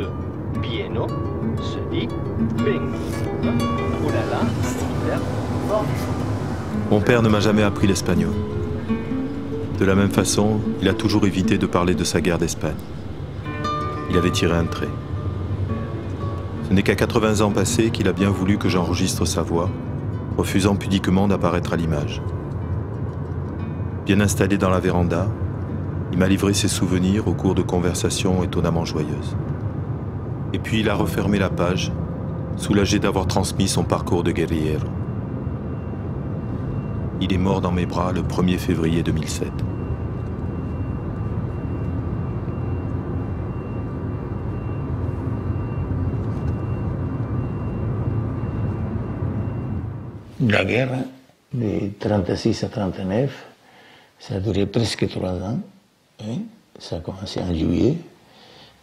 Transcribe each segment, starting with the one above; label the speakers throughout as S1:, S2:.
S1: de pieno se dit vengo. Oh là là, super fort.
S2: Mon père ne m'a jamais appris l'espagnol. De la même façon, il a toujours évité de parler de sa guerre d'Espagne. Il avait tiré un trait. Ce n'est qu'à 80 ans passés qu'il a bien voulu que j'enregistre sa voix, refusant pudiquement d'apparaître à l'image. Bien installé dans la véranda, il m'a livré ses souvenirs au cours de conversations étonnamment joyeuses. Et puis il a refermé la page, soulagé d'avoir transmis son parcours de guerriero. Il est mort dans mes bras le 1er février 2007.
S3: La guerre de 36 à 39, ça a duré presque 3 ans. Hein? Ça a commencé en juillet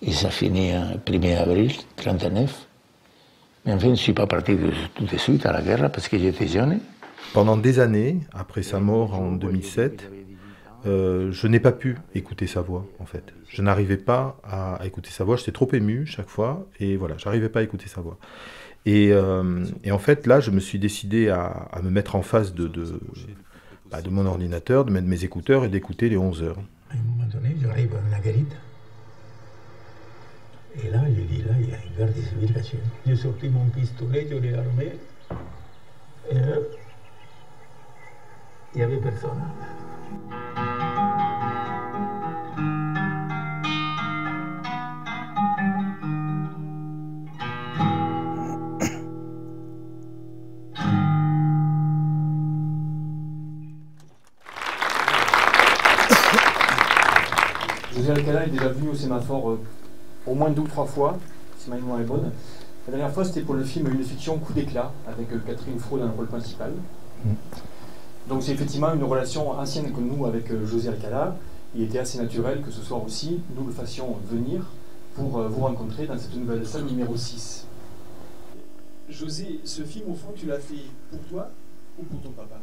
S3: et ça finit en 1er avril 39. Mais enfin, je ne suis pas parti tout de suite à la guerre parce que j'étais jeune.
S2: Pendant des années, après sa mort en 2007, je n'ai pas pu écouter sa voix, en fait. Je n'arrivais pas à écouter sa voix, j'étais trop ému chaque fois, et voilà, j'arrivais pas à écouter sa voix. Et en fait, là, je me suis décidé à me mettre en face de mon ordinateur, de mettre mes écouteurs et d'écouter les 11 heures.
S3: À un moment donné, j'arrive à una garita. Et là, je dis, là, il y a une garde civile cachée. J'ai sorti mon pistolet, je l'ai armé. Et là, il n'y avait personne.
S4: José Alcalá est déjà venu au Sémaphore au moins 2 ou 3 fois, si ma mémoire est bonne. La dernière fois, c'était pour le film Une fiction Coup d'éclat, avec Catherine Fro dans le rôle principal. Donc c'est effectivement une relation ancienne que nous avec José Alcalá. Il était assez naturel que ce soir aussi, nous le fassions venir pour vous rencontrer dans cette nouvelle salle numéro 6.
S5: José, ce film, au fond, tu l'as fait pour toi ou pour ton papa?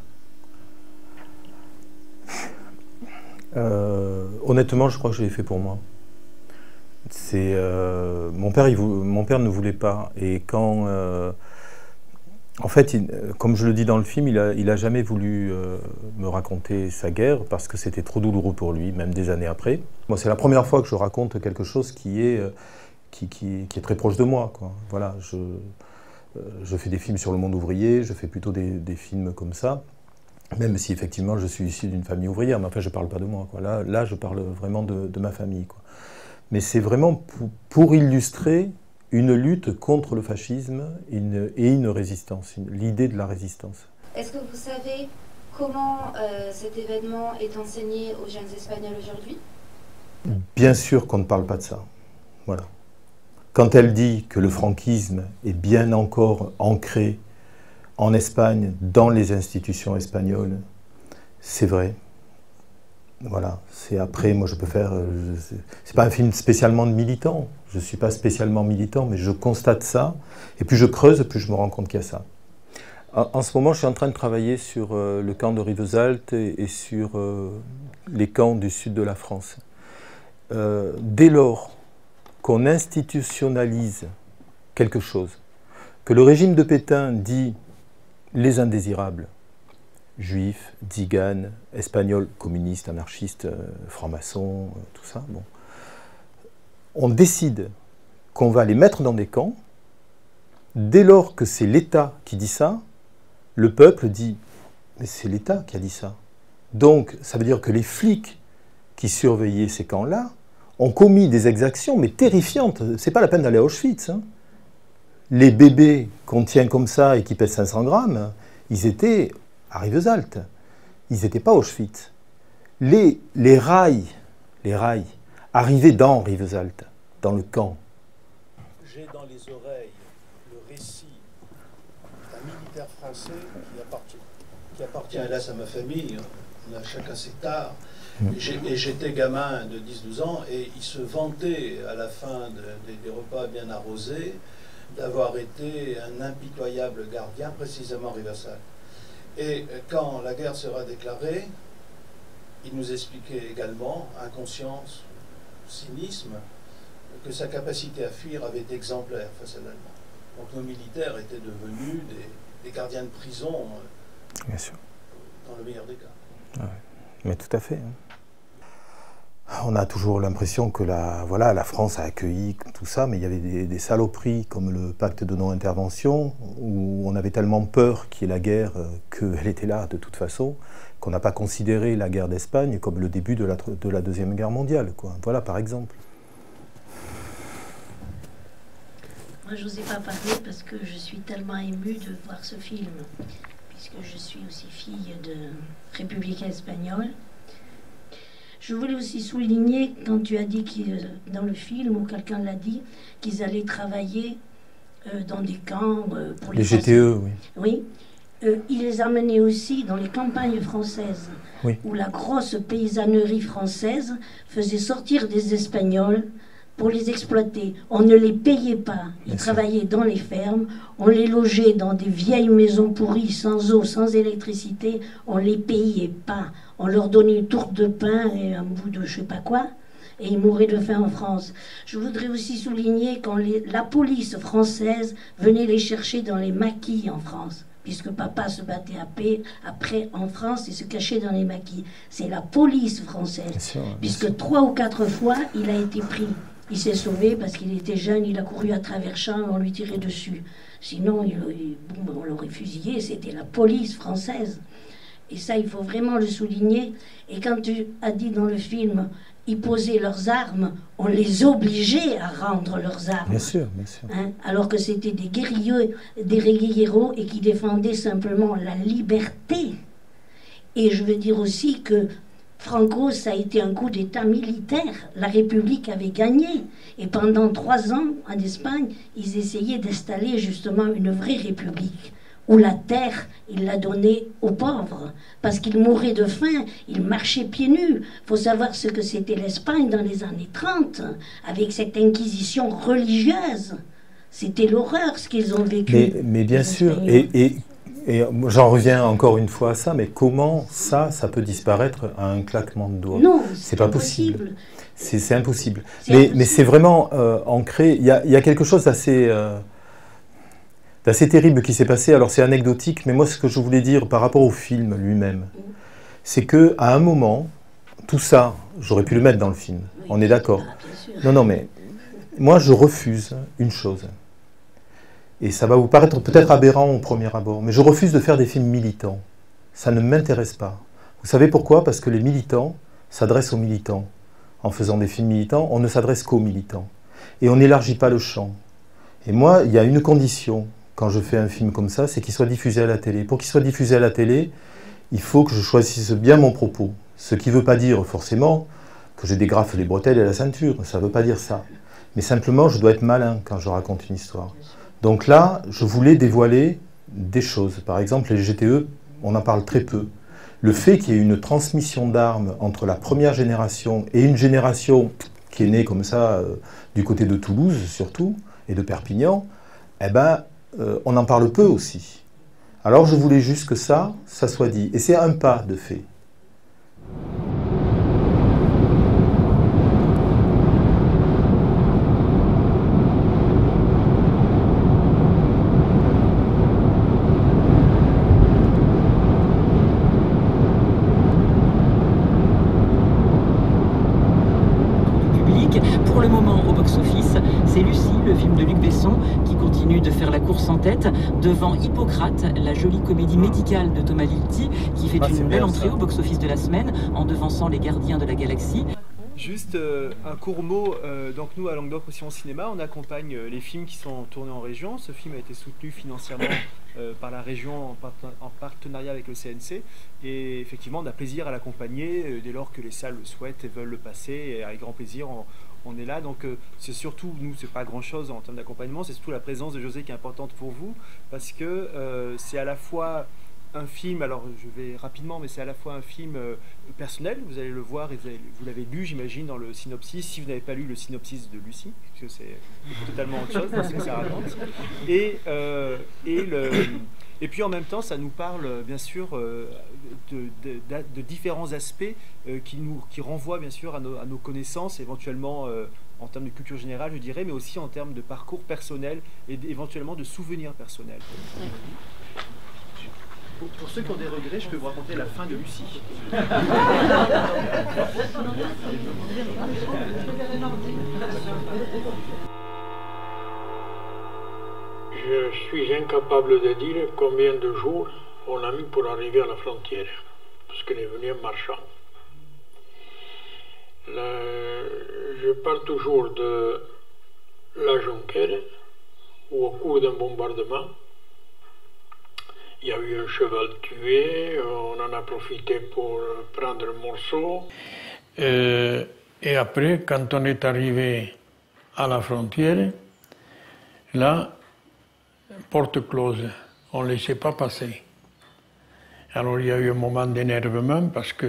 S2: Honnêtement, je crois que je l'ai fait pour moi. Mon père ne voulait pas. Et quand... en fait, comme je le dis dans le film, il a jamais voulu me raconter sa guerre parce que c'était trop douloureux pour lui, même des années après. Moi, c'est la première fois que je raconte quelque chose qui est très proche de moi, quoi. Voilà, je fais des films sur le monde ouvrier, je fais plutôt des films comme ça. Même si effectivement je suis issu d'une famille ouvrière, mais enfin je ne parle pas de moi, quoi. Là je parle vraiment de ma famille, quoi. Mais c'est vraiment pour illustrer une lutte contre le fascisme et une résistance, l'idée de la résistance.
S6: Est-ce que vous savez comment cet événement est enseigné aux jeunes Espagnols aujourd'hui?
S2: Bien sûr qu'on ne parle pas de ça. Voilà. Quand elle dit que le franquisme est bien encore ancré en Espagne, dans les institutions espagnoles, c'est vrai. Voilà, c'est après, moi je peux faire... c'est pas un film spécialement de militant, je suis pas spécialement militant, mais je constate ça, et plus je creuse, plus je me rends compte qu'il y a ça. En ce moment, je suis en train de travailler sur le camp de Rivesaltes et sur les camps du sud de la France. Dès lors qu'on institutionnalise quelque chose, que le régime de Pétain dit les indésirables, juifs, tziganes, espagnols, communistes, anarchistes, francs-maçons, tout ça, bon. On décide qu'on va les mettre dans des camps. Dès lors que c'est l'État qui dit ça, le peuple dit « mais c'est l'État qui a dit ça ». Donc, ça veut dire que les flics qui surveillaient ces camps-là ont commis des exactions, mais terrifiantes. C'est pas la peine d'aller à Auschwitz, hein. Les bébés qu'on tient comme ça et qui pèsent 500 grammes, ils étaient à Rivesaltes. Ils n'étaient pas à Auschwitz. Les rails arrivaient dans Rivesaltes, dans le camp.
S5: J'ai dans les oreilles le récit d'un militaire français qui appartient hélas à ma famille. On a chacun ses tares. Et j'étais gamin de 10-12 ans et il se vantait à la fin des repas bien arrosés d'avoir été un impitoyable gardien, précisément Rivesaltes. Et quand la guerre sera déclarée, il nous expliquait également, inconscience, cynisme, que sa capacité à fuir avait été exemplaire face à l'Allemand. Donc nos militaires étaient devenus des gardiens de prison,
S2: bien sûr,
S5: dans le meilleur des cas.
S2: Ouais. Mais tout à fait. On a toujours l'impression que la France a accueilli tout ça, mais il y avait des saloperies comme le pacte de non-intervention, où on avait tellement peur qu'il y ait la guerre qu'elle était là de toute façon, qu'on n'a pas considéré la guerre d'Espagne comme le début de la Deuxième Guerre mondiale, quoi. Voilà, par exemple.
S7: Moi, je n'osais pas parler parce que je suis tellement émue de voir ce film, puisque je suis aussi fille de républicains espagnols. Je voulais aussi souligner, quand tu as dit dans le film, ou quelqu'un l'a dit, qu'ils allaient travailler dans des camps pour
S2: les GTE, oui.
S7: Oui. Ils les amenaient aussi dans les campagnes françaises,
S2: oui,
S7: où la grosse paysannerie française faisait sortir des Espagnols pour les exploiter. On ne les payait pas. Ils travaillaient dans les fermes, on les logeait dans des vieilles maisons pourries, sans eau, sans électricité, on les payait pas. On leur donnait une tourte de pain et un bout de je sais pas quoi, et ils mouraient de faim en France. Je voudrais aussi souligner quand la police française venait les chercher dans les maquis en France, puisque papa se battait après en France et se cachait dans les maquis. C'est la police française, bien sûr, puisque 3 ou 4 fois, il a été pris. Il s'est sauvé parce qu'il était jeune, il a couru à travers champs, on lui tirait dessus. Sinon, on l'aurait fusillé, c'était la police française. Et ça, il faut vraiment le souligner. Et quand tu as dit dans le film, ils posaient leurs armes, on les obligeait à rendre leurs armes.
S2: Bien sûr, bien sûr.
S7: Hein, alors que c'était des guerrilleros et qui défendaient simplement la liberté. Et je veux dire aussi que Franco, ça a été un coup d'État militaire. La République avait gagné. Et pendant 3 ans, en Espagne, ils essayaient d'installer justement une vraie République, où la terre, ils la donnaient aux pauvres, parce qu'ils mouraient de faim, ils marchaient pieds nus. Il faut savoir ce que c'était l'Espagne dans les années 30, avec cette inquisition religieuse. C'était l'horreur, ce qu'ils ont vécu.
S2: Mais bien sûr, et j'en reviens encore une fois à ça, mais comment ça peut disparaître à un claquement de doigts?
S7: Non,
S2: c'est pas possible. C'est impossible.
S7: Impossible.
S2: Mais c'est vraiment ancré. Il y a quelque chose d'assez terrible qui s'est passé. Alors c'est anecdotique, mais moi ce que je voulais dire par rapport au film lui-même, c'est que à un moment, tout ça, j'aurais pu le mettre dans le film. Oui, on est d'accord. Non, mais moi je refuse une chose. Et ça va vous paraître peut-être aberrant au premier abord, mais je refuse de faire des films militants. Ça ne m'intéresse pas. Vous savez pourquoi? Parce que les militants s'adressent aux militants. En faisant des films militants, on ne s'adresse qu'aux militants. Et on n'élargit pas le champ. Et moi, il y a une condition, quand je fais un film comme ça, c'est qu'il soit diffusé à la télé. Pour qu'il soit diffusé à la télé, il faut que je choisisse bien mon propos. Ce qui ne veut pas dire forcément que je dégrafe les bretelles et la ceinture. Ça ne veut pas dire ça. Mais simplement, je dois être malin quand je raconte une histoire. Donc là, je voulais dévoiler des choses. Par exemple, les GTE, on en parle très peu. Le fait qu'il y ait une transmission d'armes entre la première génération et une génération qui est née comme ça, du côté de Toulouse surtout, et de Perpignan, eh ben, on en parle peu aussi. Alors je voulais juste que ça soit dit. Et c'est un pas de fait.
S8: Pour le moment, au box-office, c'est Lucie, le film de Luc Besson, qui continue de faire la course en tête devant Hippocrate, la jolie comédie médicale de Thomas Lilti, qui fait une belle entrée au box-office de la semaine en devançant Les Gardiens de la Galaxie.
S4: Juste un court mot, donc nous à Languedoc Roussillon Cinéma, on accompagne les films qui sont tournés en région. Ce film a été soutenu financièrement par la région en partenariat avec le CNC, et effectivement on a plaisir à l'accompagner dès lors que les salles le souhaitent et veulent le passer, et avec grand plaisir on est là. Donc c'est surtout, nous c'est pas grand chose en termes d'accompagnement, c'est surtout la présence de José qui est importante pour vous, parce que c'est à la fois un film, alors je vais rapidement, mais c'est à la fois un film personnel, vous allez le voir et vous l'avez lu, j'imagine, dans le synopsis, si vous n'avez pas lu le synopsis de Lucie, parce que c'est totalement autre chose, c'est ce que ça raconte. Et puis en même temps, ça nous parle bien sûr de différents aspects qui renvoient bien sûr à nos connaissances, éventuellement
S9: en termes de culture générale, je dirais, mais aussi en termes de parcours personnel et éventuellement de souvenirs personnels. Pour ceux qui ont des regrets, je peux vous raconter la fin de Lucie.
S3: Je suis incapable de dire combien de jours on a mis pour arriver à la frontière, parce qu'on est venu en marchant. Je pars toujours de la Jonquère, où au cours d'un bombardement, il y a eu un cheval tué, on en a profité pour prendre un morceau. Et après, quand on est arrivé à la frontière, là, porte close, on ne laissait pas passer. Alors il y a eu un moment d'énervement parce que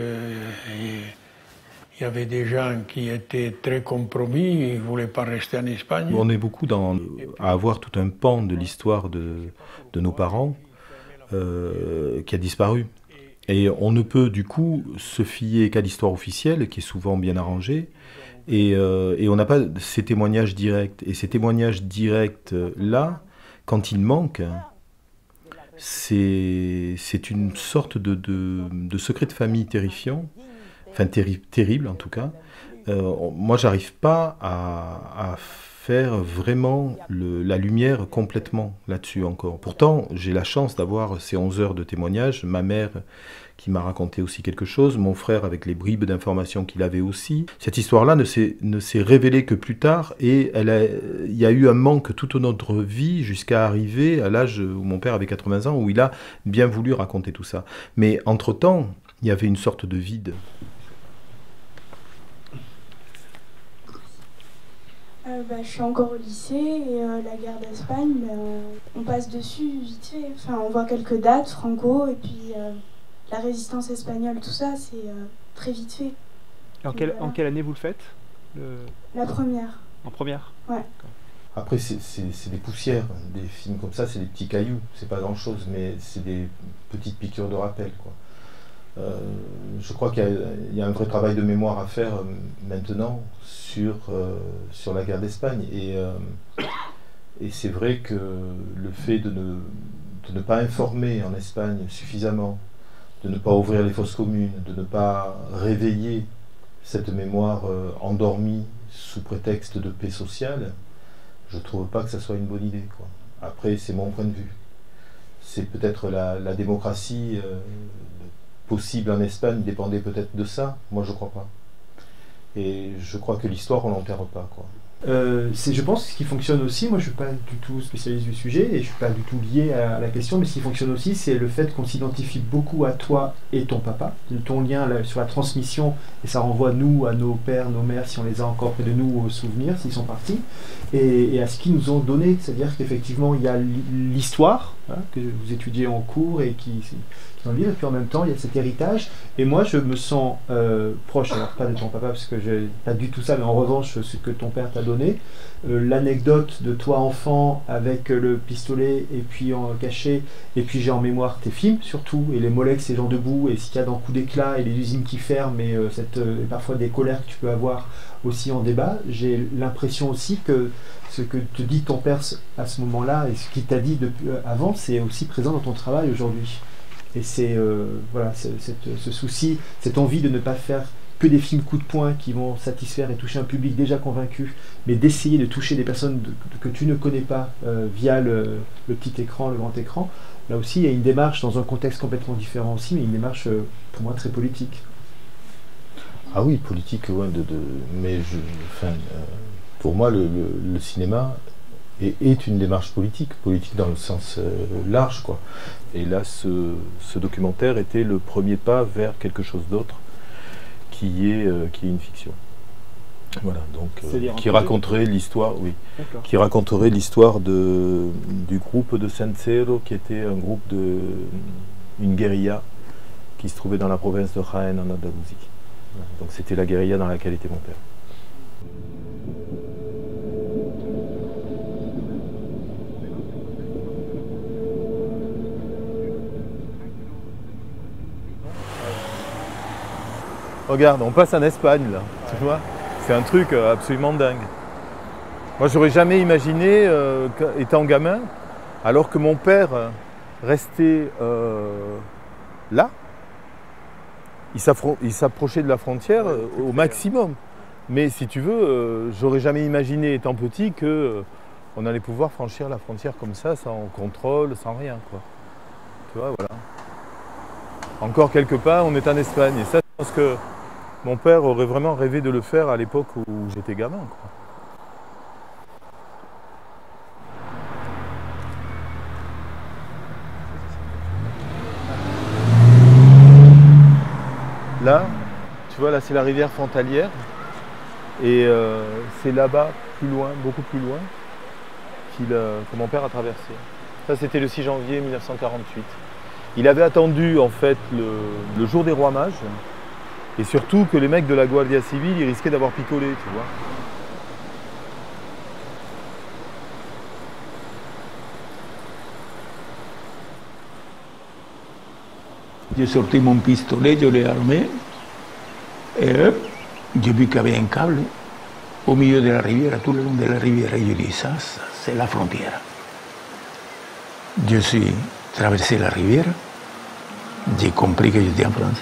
S3: il y avait des gens qui étaient très compromis, ils ne voulaient pas rester en Espagne.
S2: On est beaucoup à avoir tout un pan de l'histoire de nos parents qui a disparu. Et on ne peut du coup se fier qu'à l'histoire officielle, qui est souvent bien arrangée, et on n'a pas ces témoignages directs. Et ces témoignages directs-là, quand ils manquent, c'est une sorte de secret de famille terrifiant, enfin terrible en tout cas. Moi, j'arrive pas à faire vraiment la lumière complètement là-dessus encore. Pourtant, j'ai la chance d'avoir ces 11 heures de témoignages, ma mère qui m'a raconté aussi quelque chose, mon frère avec les bribes d'informations qu'il avait aussi. Cette histoire-là ne s'est révélée que plus tard et il y a eu un manque toute notre vie jusqu'à arriver à l'âge où mon père avait 80 ans, où il a bien voulu raconter tout ça. Mais entre-temps, il y avait une sorte de vide.
S10: Je suis encore au lycée et la guerre d'Espagne, on passe dessus vite fait. Enfin, on voit quelques dates, Franco, et puis la résistance espagnole, tout ça, c'est très vite fait.
S9: En quelle année vous le faites
S10: La première.
S9: En première?
S10: Ouais.
S2: Après, c'est des poussières, des films comme ça, c'est des petits cailloux, c'est pas grand-chose, mais c'est des petites piqûres de rappel, quoi. Je crois qu'il y a un vrai travail de mémoire à faire maintenant sur la guerre d'Espagne. Et c'est vrai que le fait de ne pas informer en Espagne suffisamment, de ne pas ouvrir les fosses communes, de ne pas réveiller cette mémoire endormie sous prétexte de paix sociale, je ne trouve pas que ça soit une bonne idée, quoi. Après, c'est mon point de vue. C'est peut-être la démocratie possible en Espagne dépendait peut-être de ça. Moi, je crois pas. Et je crois que l'histoire, on l'enterre pas, quoi.
S4: Je pense que ce qui fonctionne aussi, moi je ne suis pas du tout spécialiste du sujet et je ne suis pas du tout lié à la question, mais ce qui fonctionne aussi, c'est le fait qu'on s'identifie beaucoup à toi et ton papa, ton lien sur la transmission, et ça renvoie nous, à nos pères, nos mères, si on les a encore près de nous, aux souvenirs, s'ils sont partis, et à ce qu'ils nous ont donné, c'est-à-dire qu'effectivement il y a l'histoire, hein, que vous étudiez en cours et qui dans le livre, et puis en même temps il y a cet héritage, et moi je me sens proche, alors pas de ton papa parce que j'ai pas du tout ça, mais en revanche ce que ton père t'a donné, l'anecdote de toi enfant avec le pistolet et puis en caché, et puis j'ai en mémoire tes films surtout, et les Molex, les gens debout, et ce qu'il y a dans Coup d'éclat, et les usines qui ferment, et et parfois des colères que tu peux avoir aussi en débat. J'ai l'impression aussi que ce que te dit ton père à ce moment-là, et ce qu'il t'a dit depuis, avant, c'est aussi présent dans ton travail aujourd'hui. Et c'est voilà, ce souci, cette envie de ne pas faire que des films coup de poing qui vont satisfaire et toucher un public déjà convaincu, mais d'essayer de toucher des personnes que tu ne connais pas via le petit écran, le grand écran. Là aussi, il y a une démarche dans un contexte complètement différent aussi, mais une démarche pour moi très politique.
S2: Ah oui, politique, ouais, mais pour moi, le cinéma est une démarche politique dans le sens large, quoi. Et là, ce documentaire était le premier pas vers quelque chose d'autre qui est une fiction. Voilà, donc qui raconterait l'histoire, oui, qui raconterait l'histoire du groupe de Cencero, qui était un groupe une guérilla qui se trouvait dans la province de Jaén en Andalousie. Voilà, donc c'était la guérilla dans laquelle était mon père. Regarde, on passe en Espagne là, tu vois. C'est un truc absolument dingue. Moi, j'aurais jamais imaginé, étant gamin, alors que mon père restait là, il s'approchait de la frontière au maximum. Mais si tu veux, j'aurais jamais imaginé, étant petit, qu'on allait pouvoir franchir la frontière comme ça, sans contrôle, sans rien, quoi. Tu vois, voilà. Encore quelque part, on est en Espagne. Et ça, je pense que mon père aurait vraiment rêvé de le faire à l'époque où j'étais gamin, quoi. Là, tu vois, là c'est la rivière frontalière et c'est là-bas, plus loin, beaucoup plus loin, que mon père a traversé. Ça c'était le 6 janvier 1948. Il avait attendu en fait le jour des rois mages et surtout que les mecs de la Guardia Civile ils risquaient d'avoir picolé, tu vois.
S3: J'ai sorti mon pistolet, je l'ai armé, et j'ai vu qu'il y avait un câble au milieu de la rivière, tout le long de la rivière, et je dis ça, c'est la frontière. Je suis traversé la rivière, j'ai compris que j'étais en France.